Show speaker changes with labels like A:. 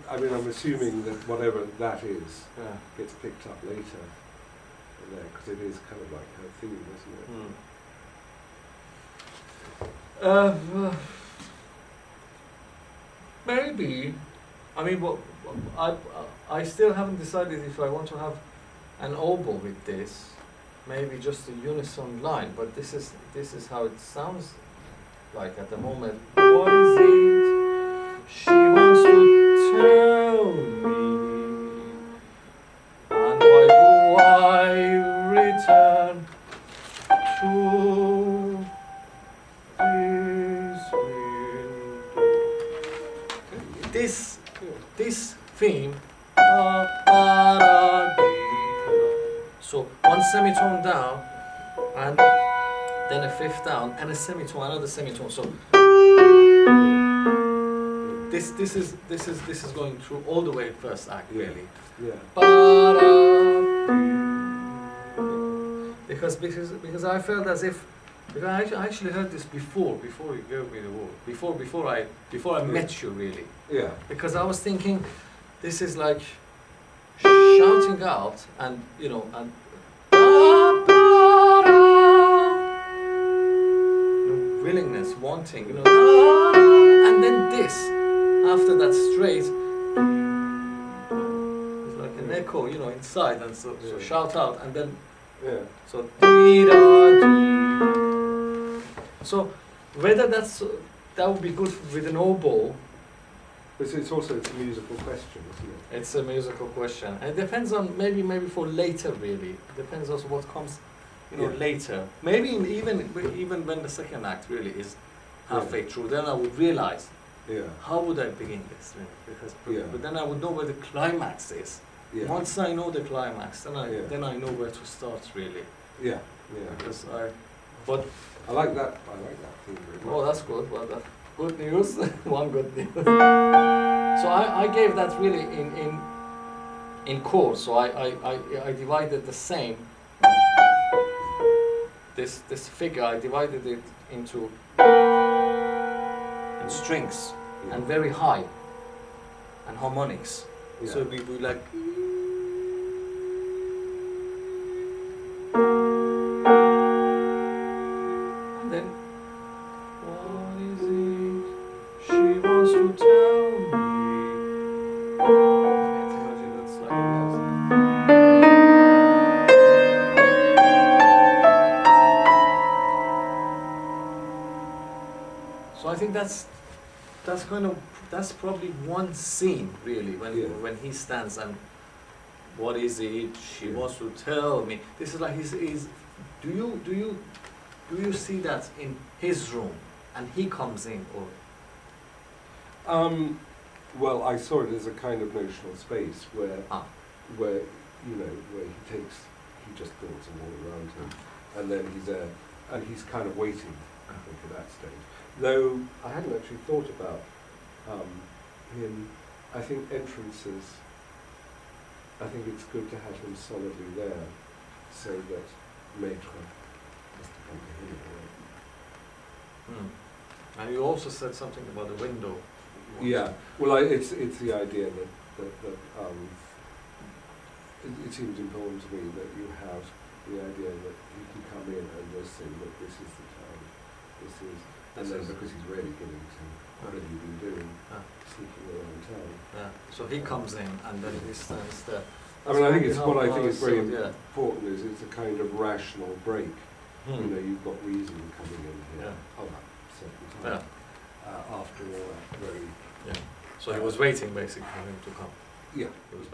A: I mean, I'm assuming that whatever that is
B: Yeah.
A: gets picked up later there, because it is kind of like her theme, isn't it?
B: Maybe. I mean, I still haven't decided if I want to have an oboe with this. Maybe just a unison line, but this is how it sounds like at the moment. What is it she wants to tell me? And why do I return to this window? This theme. So one semitone down, and then a fifth down, and a semitone, another semitone. So this is going through all the way first act, really.
A: Yeah.
B: Because I felt as if, because I actually heard this before you gave me the word, before I met you, really.
A: Yeah.
B: Because I was thinking, this is like shouting out, and you know, and willingness, wanting, you know, and then this after that straight. It's like an echo, you know, inside, and so shout out, and then so so whether that would be good with an oboe.
A: But it's also a musical question, isn't it?
B: It's a musical question, and it depends on maybe for later, really. It depends also what comes, you know, later. Maybe even when the second act really is halfway through, then I would realize how would I begin this, really? Because but then I would know where the climax is.
A: Yeah.
B: Once I know the climax, then I know where to start, really.
A: Yeah.
B: Because
A: I like that theme very much.
B: Oh, that's good. Well, that's good news. One good news. So I gave that really in chords. So I divided the same. This figure, I divided it into strings and very high and harmonics.
A: Yeah.
B: So we like. And then, what is it she wants to tell me? That's like so I think that's probably one scene, really, when he stands and what is it she wants to tell me? This is like he's do you see that in his room and he comes in, or
A: well, I saw it as a kind of notional space where you know, where he just builds a wall around him, and then he's there and he's kind of waiting, I think, at that stage. Though I hadn't actually thought about him. I think entrances, I think it's good to have him solidly there, so that Maître has to come to him.
B: And you also said something about the window.
A: Yeah, well, it's the idea that it seems important to me that you have the idea that he can come in and just say, look, this is the time, and then because he's really getting to what have you been doing, sneaking around town.
B: Yeah. So he comes in and then he stands there.
A: I mean, I think it's what I think is very important is it's a kind of rational break. You know, you've got reason coming in here at that certain time. After all that very.
B: So he was waiting basically for him to come.
A: Yeah.
B: He was